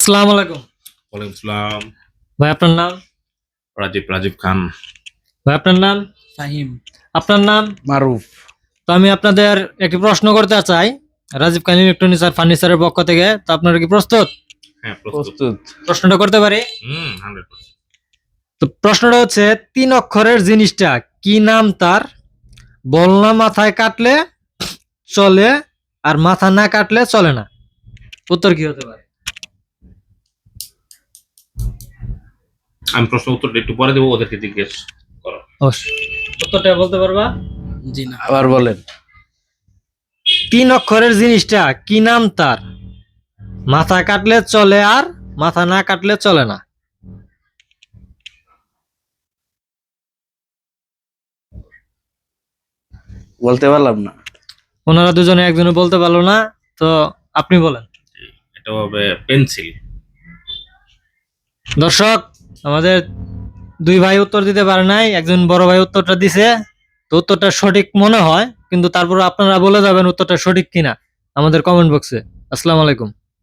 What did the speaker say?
আসসালামু আলাইকুম। ওয়ালাইকুম সালাম। ভাই আপনার নাম? রাজীব খান। ভাই আপনার নাম? ফাহিম। আপনার নাম? মারুফ। তো আমি আপনাদের একটি প্রশ্ন করতে চাই রাজীব খান ইলেকট্রনিক্স আর ফার্নিচারের পক্ষ থেকে। তো আপনারা কি প্রস্তুত? হ্যাঁ, প্রস্তুত। প্রশ্নটা করতে পারি? 100%। তো প্রশ্নটা হচ্ছে 3 অক্ষরের জিনিসটা কি নাম তার? বলনা মাথায় কাটলে চলে আর মাথা না কাটলে চলে না। উত্তর কি হতে পারে? আমি প্রশ্ন উত্তরটা একটু পরে দেবো, ওদেরকে জিজ্ঞেস করো। অবশ্যই। উত্তরটা বলতে পারবা? জি না, আবার বলেন। 3 অক্ষরের জিনিসটা কি নাম তার? মাথা কাটলে চলে আর মাথা না কাটলে চলে না। বলতে পারলাম না। ওনারা দুজনে একজনে বলতে পারলো না, তো আপনি বলেন। এটা হবে পেন্সিল। দর্শক, আমাদের 2 ভাই উত্তর দিতে পারে নাই, একজন বড় ভাই উত্তরটা দিছে। তো উত্তরটা সঠিক মনে হয়, কিন্তু তারপর আপনারা বলে যাবেন উত্তরটা সঠিক কিনা আমাদের কমেন্ট বক্সে। আসসালামু আলাইকুম।